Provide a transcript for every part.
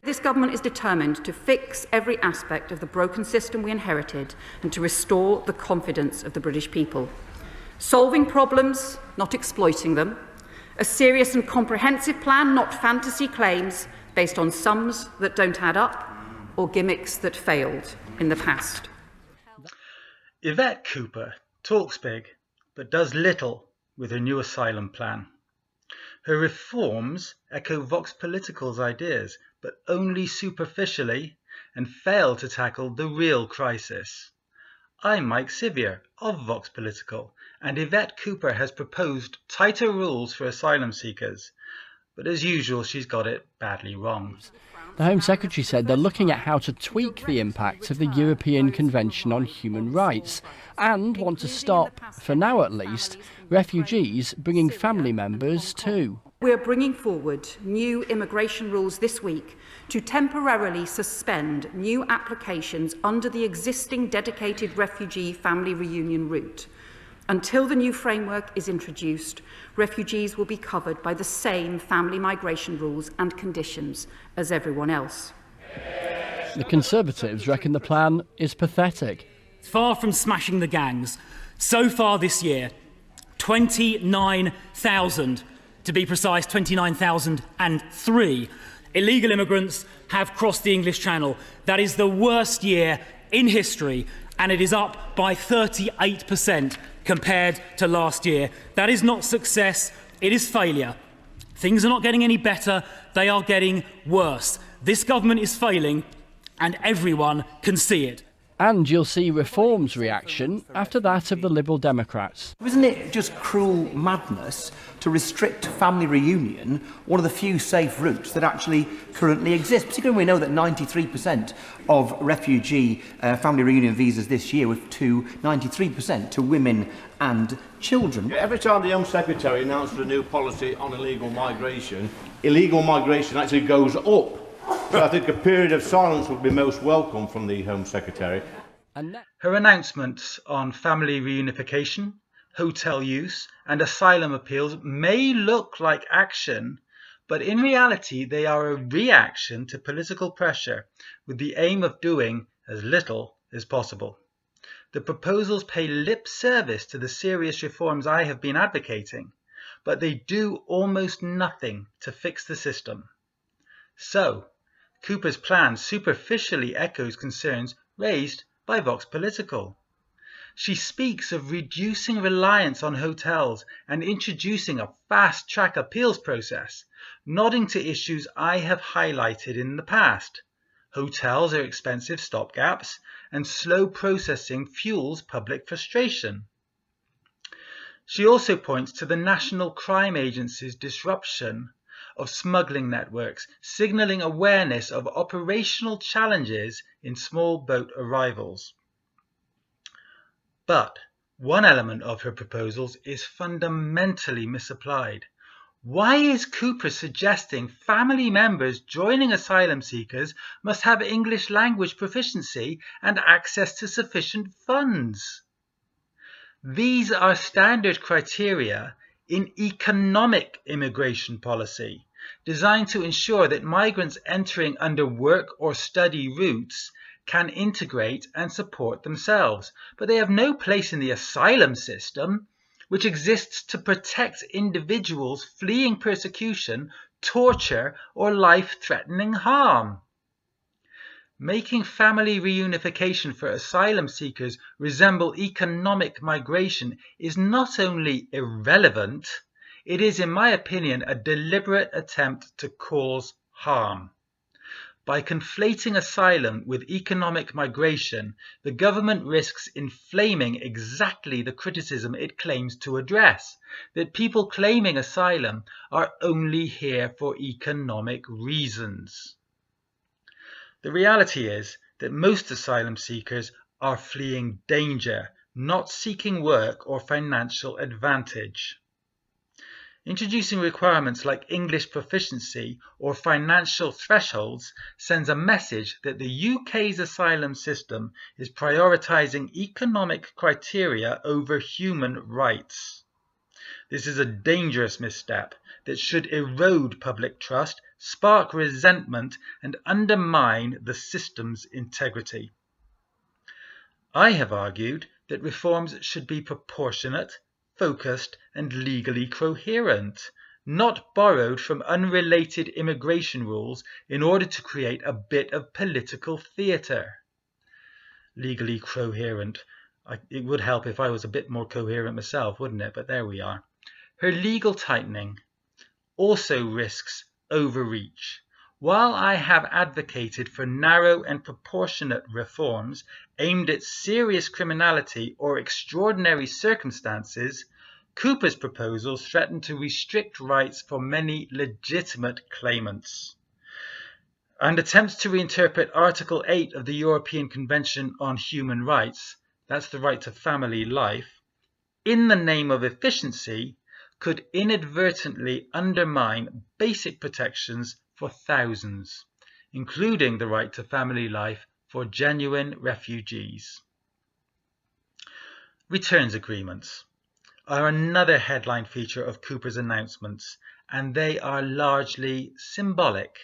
This government is determined to fix every aspect of the broken system we inherited and to restore the confidence of the British people. Solving problems, not exploiting them. A serious and comprehensive plan, not fantasy claims based on sums that don't add up or gimmicks that failed in the past. Yvette Cooper talks big but does little with her new asylum plan. Her reforms echo Vox Political's ideas, but only superficially, and fail to tackle the real crisis. I'm Mike Sivier of Vox Political, and Yvette Cooper has proposed tighter rules for asylum seekers, but as usual she's got it badly wrong. The Home Secretary said they're looking at how to tweak the impact of the European Convention on Human Rights and want to stop, for now at least, refugees bringing family members too. We're bringing forward new immigration rules this week to temporarily suspend new applications under the existing dedicated refugee family reunion route. Until the new framework is introduced, refugees will be covered by the same family migration rules and conditions as everyone else. The Conservatives reckon the plan is pathetic. Far from smashing the gangs, so far this year, 29,000, to be precise, 29,003 illegal immigrants have crossed the English Channel. That is the worst year in history, and it is up by 38% compared to last year. That is not success, it is failure. Things are not getting any better, they are getting worse. This government is failing, and everyone can see it. And you'll see Reform's reaction after that of the Liberal Democrats. Isn't it just cruel madness to restrict family reunion, one of the few safe routes that actually currently exist? Particularly when we know that 93% of refugee family reunion visas this year were to 93% to women and children. Every time the Home Secretary announces a new policy on illegal migration actually goes up. So I think a period of silence would be most welcome from the Home Secretary. Her announcements on family reunification, hotel use and asylum appeals may look like action, but in reality they are a reaction to political pressure with the aim of doing as little as possible. The proposals pay lip service to the serious reforms I have been advocating, but they do almost nothing to fix the system. So, Cooper's plan superficially echoes concerns raised by Vox Political. She speaks of reducing reliance on hotels and introducing a fast-track appeals process, nodding to issues I have highlighted in the past. Hotels are expensive stopgaps, and slow processing fuels public frustration. She also points to the National Crime Agency's disruption of smuggling networks, signalling awareness of operational challenges in small boat arrivals. But one element of her proposals is fundamentally misapplied. Why is Cooper suggesting family members joining asylum seekers must have English language proficiency and access to sufficient funds? These are standard criteria in economic immigration policy, designed to ensure that migrants entering under work or study routes can integrate and support themselves, but they have no place in the asylum system, which exists to protect individuals fleeing persecution, torture, or life-threatening harm. Making family reunification for asylum seekers resemble economic migration is not only irrelevant, it is, in my opinion, a deliberate attempt to cause harm. By conflating asylum with economic migration, the government risks inflaming exactly the criticism it claims to address, that people claiming asylum are only here for economic reasons. The reality is that most asylum seekers are fleeing danger, not seeking work or financial advantage. Introducing requirements like English proficiency or financial thresholds sends a message that the UK's asylum system is prioritising economic criteria over human rights. This is a dangerous misstep that should erode public trust, spark resentment, and undermine the system's integrity. I have argued that reforms should be proportionate, focused, and legally coherent, not borrowed from unrelated immigration rules in order to create a bit of political theatre. Legally coherent. It would help if I was a bit more coherent myself, wouldn't it? But there we are. Her legal tightening also risks overreach. While I have advocated for narrow and proportionate reforms aimed at serious criminality or extraordinary circumstances, Cooper's proposals threaten to restrict rights for many legitimate claimants. And attempts to reinterpret Article 8 of the European Convention on Human Rights, that's the right to family life, in the name of efficiency, could inadvertently undermine basic protections for thousands, including the right to family life for genuine refugees. Returns agreements are another headline feature of Cooper's announcements, and they are largely symbolic.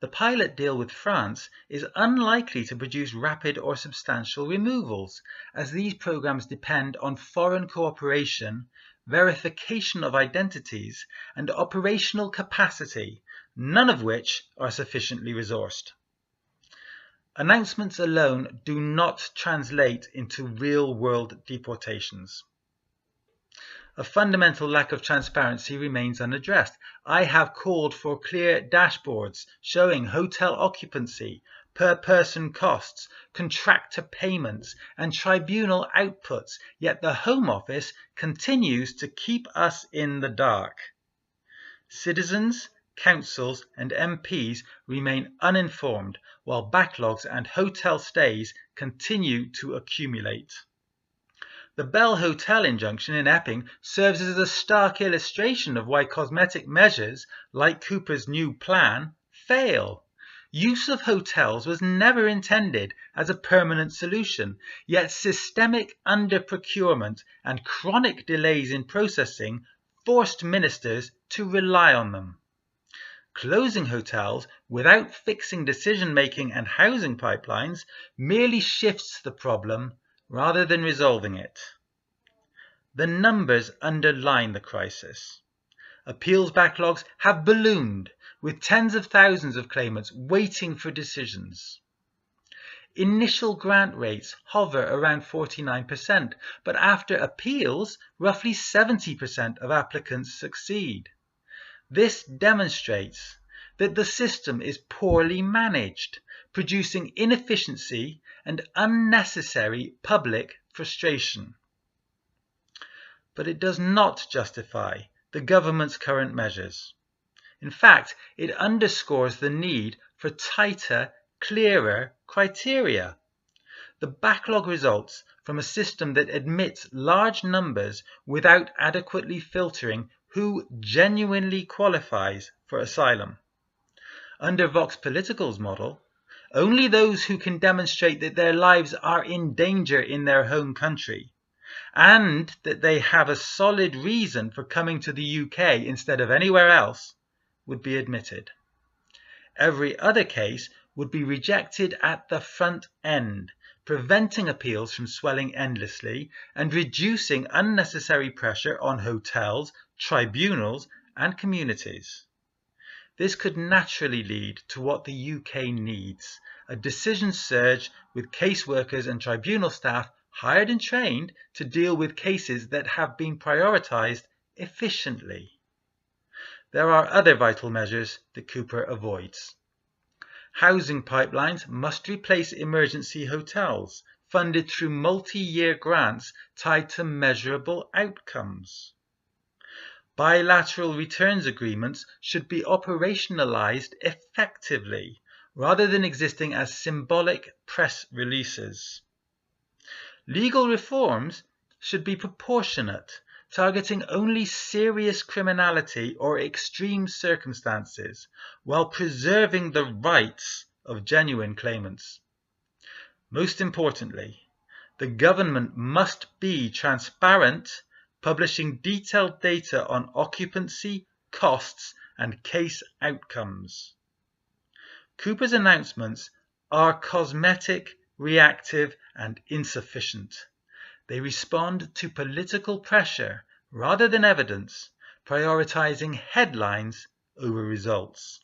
The pilot deal with France is unlikely to produce rapid or substantial removals, as these programs depend on foreign cooperation, verification of identities, and operational capacity, none of which are sufficiently resourced. Announcements alone do not translate into real-world deportations. A fundamental lack of transparency remains unaddressed. I have called for clear dashboards showing hotel occupancy, per-person costs, contractor payments, and tribunal outputs, yet the Home Office continues to keep us in the dark. Citizens, councils, and MPs remain uninformed, while backlogs and hotel stays continue to accumulate. The Bell Hotel injunction in Epping serves as a stark illustration of why cosmetic measures, like Cooper's new plan, fail. Use of hotels was never intended as a permanent solution, yet systemic under-procurement and chronic delays in processing forced ministers to rely on them. Closing hotels without fixing decision-making and housing pipelines merely shifts the problem rather than resolving it. The numbers underline the crisis. Appeals backlogs have ballooned, with tens of thousands of claimants waiting for decisions. Initial grant rates hover around 49%, but after appeals, roughly 70% of applicants succeed. This demonstrates that the system is poorly managed, producing inefficiency and unnecessary public frustration. But it does not justify the government's current measures. In fact, it underscores the need for tighter, clearer criteria. The backlog results from a system that admits large numbers without adequately filtering who genuinely qualifies for asylum. Under Vox Political's model, only those who can demonstrate that their lives are in danger in their home country and that they have a solid reason for coming to the UK instead of anywhere else would be admitted. Every other case would be rejected at the front end, preventing appeals from swelling endlessly and reducing unnecessary pressure on hotels, tribunals, and communities. This could naturally lead to what the UK needs, a decision surge with caseworkers and tribunal staff hired and trained to deal with cases that have been prioritised efficiently. There are other vital measures that Cooper avoids. Housing pipelines must replace emergency hotels, funded through multi-year grants tied to measurable outcomes. Bilateral returns agreements should be operationalised effectively, rather than existing as symbolic press releases. Legal reforms should be proportionate, targeting only serious criminality or extreme circumstances, while preserving the rights of genuine claimants. Most importantly, the government must be transparent, publishing detailed data on occupancy, costs, and case outcomes. Cooper's announcements are cosmetic, reactive, and insufficient. They respond to political pressure rather than evidence, prioritizing headlines over results.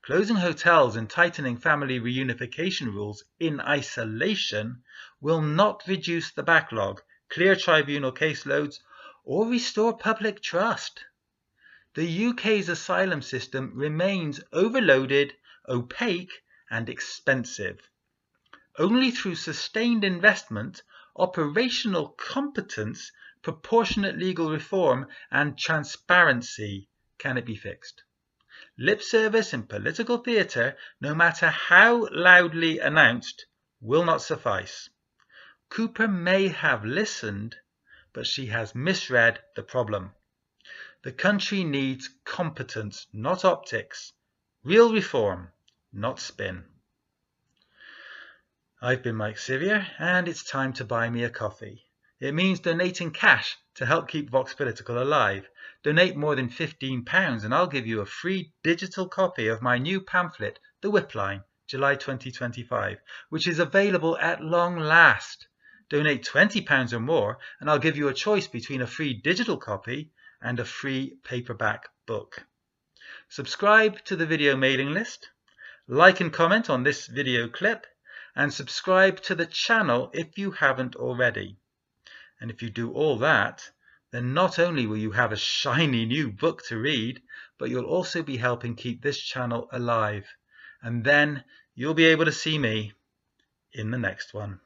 Closing hotels and tightening family reunification rules in isolation will not reduce the backlog, clear tribunal caseloads, or restore public trust. The UK's asylum system remains overloaded, opaque, and expensive. Only through sustained investment, operational competence, proportionate legal reform, and transparency can it be fixed. Lip service and political theatre, no matter how loudly announced, will not suffice. Cooper may have listened, but she has misread the problem. The country needs competence, not optics. Real reform, not spin. I've been Mike Sevier, and it's time to buy me a coffee. It means donating cash to help keep Vox Political alive. Donate more than £15 and I'll give you a free digital copy of my new pamphlet, The Whip Line, July 2025, which is available at long last. Donate £20 or more and I'll give you a choice between a free digital copy and a free paperback book. Subscribe to the video mailing list, like and comment on this video clip, and subscribe to the channel if you haven't already. And if you do all that, then not only will you have a shiny new book to read, but you'll also be helping keep this channel alive. And then you'll be able to see me in the next one.